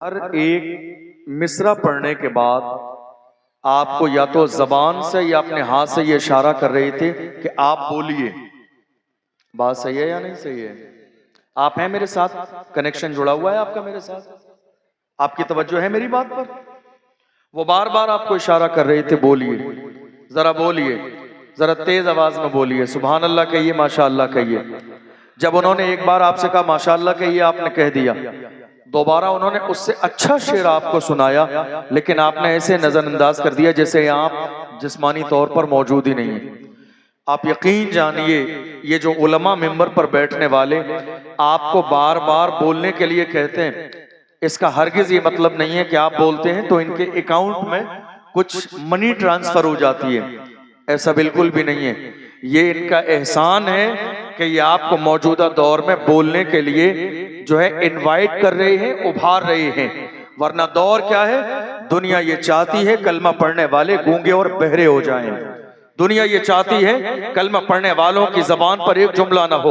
हर एक मिसरा पढ़ने के बाद आपको या तो जबान से या अपने हाथ से ये इशारा कर रहे थे कि आप बोलिए। बात सही है या नहीं सही है? आप हैं मेरे साथ? कनेक्शन जुड़ा हुआ है आपका मेरे साथ? आपकी तवज्जो है मेरी बात पर? वो बार बार आपको इशारा कर रहे थे, बोलिए, जरा बोलिए, जरा तेज आवाज में बोलिए, सुभान अल्लाह कहिए, माशा अल्लाह कहिए। जब उन्होंने एक बार आपसे कहा माशा अल्लाह कहिए, आपने कह दिया। दोबारा उन्होंने उससे अच्छा शेर आपको सुनाया, लेकिन आपने ऐसे नजरअंदाज कर दिया जैसे आप जिस्मानी तौर पर मौजूद ही नहीं है। आप यकीन जानिए, ये जो उलमा मिंबर पर बैठने वाले आपको बार बार बोलने के लिए कहते हैं, इसका हरगिज ये मतलब नहीं है कि आप बोलते हैं तो इनके अकाउंट में कुछ मनी ट्रांसफर हो जाती है। ऐसा बिल्कुल भी नहीं है। ये इनका एहसान है कि ये आपको मौजूदा दौर में बोलने के लिए जो है इनवाइट कर रहे हैं, उभार रहे हैं। वरना दौर क्या है? दुनिया ये चाहती है कलमा पढ़ने वाले गूंगे और बहरे हो जाएं। दुनिया ये चाहती है कलमा पढ़ने वालों की जबान पर एक जुमला ना हो।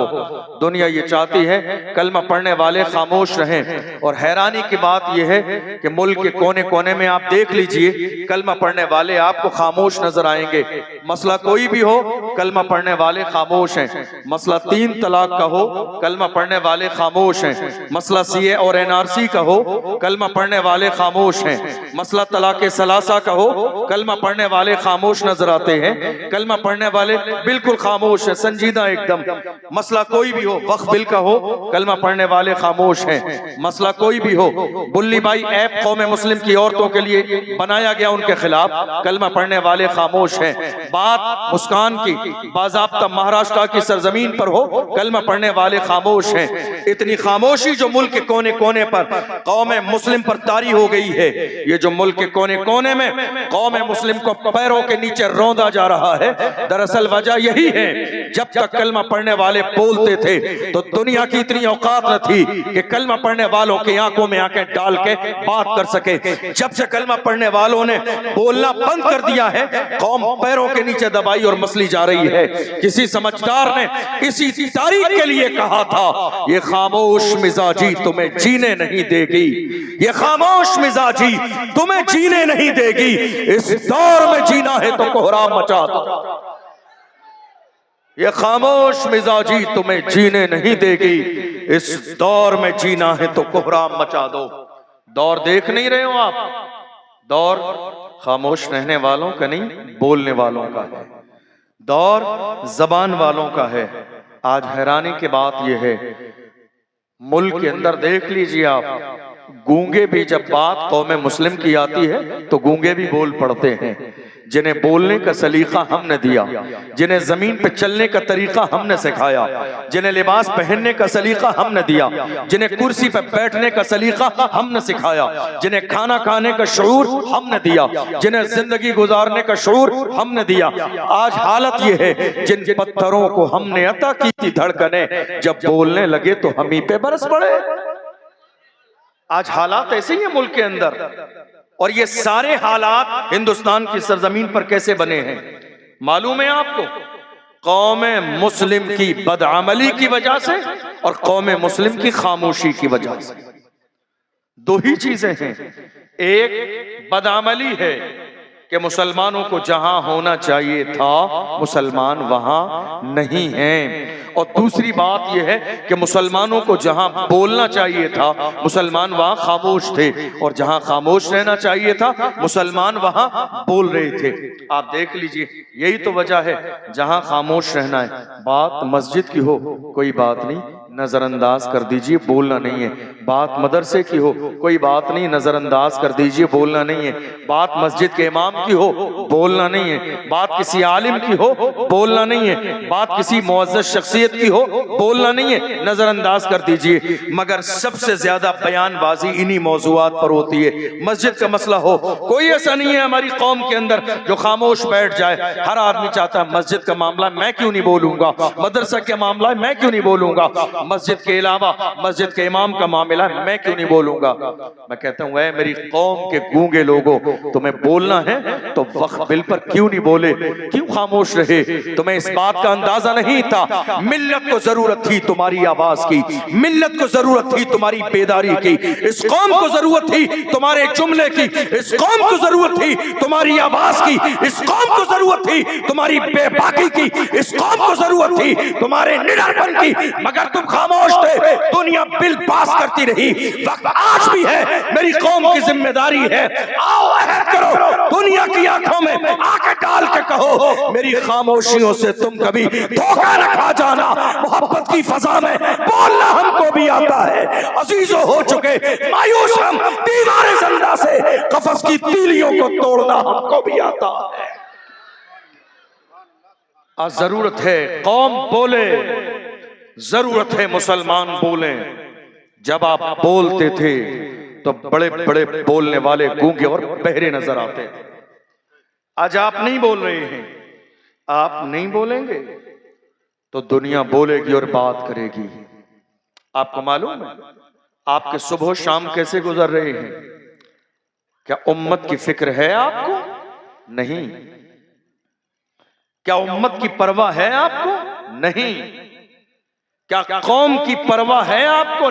दुनिया ये चाहती है कलमा पढ़ने वाले खामोश रहें। और हैरानी की बात यह है कि मुल्क के कोने कोने में आप देख लीजिए, कलमा पढ़ने वाले आपको खामोश नजर आएंगे। मसला कोई भी हो, कलमा पढ़ने वाले खामोश हैं। मसला 3 तलाक का हो, कलमा पढ़ने वाले खामोश हैं। मसला सीए और एनआरसी का हो, कलमा पढ़ने वाले खामोश हैं। मसला तलाक सलासा का हो, कलमा पढ़ने वाले खामोश नजर आते हैं। कलमा पढ़ने वाले बिल्कुल खामोश है, संजीदा एकदम। मसला कोई भी हो, वक्फ बिल का हो, कलमा पढ़ने वाले खामोश हैं। मसला कोई भी हो, बुल्ली भाई ऐप कौम मुस्लिम की औरतों के लिए बनाया गया, उनके खिलाफ कलमा पढ़ने वाले खामोश हैं। बात मुस्कान की बाज़ाब्ता महाराष्ट्र की सरजमीन पर हो, कलमा पढ़ने वाले खामोश हैं। इतनी खामोशी जो मुल्क के कोने कोने पर कौम मुस्लिम पर तारी हो गई है। ये जो मुल्क के कोने कोने में कौम मुस्लिम को पैरों के नीचे रौंदा जा रहा है, दरअसल वजह यही है, जब तक कलमा पढ़ने वाले बोलते थे तो दुनिया की इतनी औकात न थी कि कलमा पढ़ने वालों की आंखों में आंखें डाल के बात कर सके। जब से कलमा पढ़ने वालों ने बोलना बंद कर दिया है, कौम पैरों के नीचे दबाई और मसली जा रही है। किसी समझदार ने इसी तारीख के लिए कहा था, ये खामोश मिजाजी तुम्हें जीने नहीं देगी, ये खामोश मिजाजी तुम्हें जीने नहीं देगी। इस दौर में जीना है तो कोहराम मचा दो, ये खामोश मिजाजी तुम्हें जीने नहीं देगी। इस दौर में जीना है तो कोहराम मचा दो। दौर देख नहीं रहे हो आप? दौर खामोश रहने वालों का नहीं, बोलने वालों का है। दौर जबान वालों का है। आज हैरानी की बात यह है, मुल्क के अंदर देख लीजिए आप, गूंगे भी जब बात कौम मुस्लिम की आती है तो गूंगे भी बोल पड़ते हैं। जिन्हें बोलने का सलीका हमने दिया, जिन्हें जमीन पे चलने का तरीका हमने सिखाया, जिन्हें लिबास पहनने का सलीका हमने दिया, जिन्हें कुर्सी पे बैठने का सलीका हमने सिखाया, जिन्हें खाना खाने का शऊर हमने दिया, जिन्हें जिंदगी गुजारने का शऊर हमने दिया। आज हालत यह है, जिन पत्थरों को हमने अता की थी धड़कनें, जब बोलने लगे तो हम ही पे बरस पड़े। आज हालात ऐसे ही है मुल्क के अंदर। और ये सारे हालात हिंदुस्तान की सरजमीन पर कैसे बने हैं मालूम है आपको? कौम मुस्लिम की बदअमली की वजह से और कौम मुस्लिम की खामोशी की वजह से। दो ही चीजें हैं। एक बदअमली है कि मुसलमानों को जहां होना चाहिए था मुसलमान वहां नहीं हैं, और दूसरी बात यह है कि मुसलमानों को जहां बोलना चाहिए था मुसलमान वहां खामोश थे, और जहां खामोश रहना चाहिए था मुसलमान वहां बोल रहे थे। आप देख लीजिए, यही तो वजह है। जहां खामोश रहना है, बात मस्जिद की हो कोई बात नहीं, नजरअंदाज कर दीजिए, बोलना नहीं है। बात मदरसे की हो कोई बात नहीं, नजरअंदाज कर दीजिए, बोलना नहीं है। बात मस्जिद के इमाम की हो बोलना नहीं है। बात किसी आलिम की हो बोलना नहीं है। बात किसी मुअज़्ज़ज़ शख्सियत की हो बोलना नहीं है, नजरअंदाज कर दीजिए। मगर सबसे ज्यादा बयानबाजी इन्हीं मौज़ूआत पर होती है। मस्जिद का मसला हो, कोई ऐसा नहीं है हमारी कौम के अंदर जो खामोश बैठ जाए। हर आदमी चाहता है मस्जिद का मामला मैं क्यों नहीं बोलूंगा, मदरसा का मामला मैं क्यों नहीं बोलूंगा, मस्जिद के अलावा मस्जिद के इमाम का मामला है, मैं क्यों नहीं बोलूंगा। मैं कहता हूं ऐ मेरी कौम के गूंगे लोगों, तुम्हें बोलना है तो वक्त बिल पर क्यों नहीं बोले, क्यों खामोश रहे। तुम्हें इस बात का अंदाजा नहीं था, मिल्लत को जरूरत थी तुम्हारी आवाज की, मिल्लत को जरूरत थी तुम्हारी बेदारी की, इस कौम को जरूरत थी तुम्हारे जुमले की, इस कौम को जरूरत थी तुम्हारी आवाज की, इस कौम को जरूरत थी तुम्हारी बेबाकी की, इस कौम को जरूरत थी तुम्हारे निडरपन की, मगर तुम खामोश थे। दुनिया बिल पास करती रही। वक्त आज भी है, मेरी कौम की जिम्मेदारी है, आओ अहद करो, दुनिया की आंखों में आंखें डाल के कहो मेरी खामोशियों से तुम कभी धोखा न खा जाना। मोहब्बत की फजा में बोलना हमको भी आता है, अजीजों हो चुके मायूस हम दीवारे जिंदा से, कफस की तीलियों को तोड़ना हमको भी आता है। जरूरत है कौम बोले, जरूरत है मुसलमान बोले। जब आप बोलते थे तो बड़े बड़े बोलने वाले गूंगे और बहरे नजर आते थे। आज आप नहीं बोल रहे हैं, आप नहीं बोलेंगे तो दुनिया बोलेगी और बात करेगी। आपको मालूम है आपके सुबह शाम कैसे गुजर रहे हैं? क्या उम्मत की फिक्र है आपको? नहीं। क्या उम्मत की परवाह है आपको? नहीं। क्या कौम की परवाह है आपको?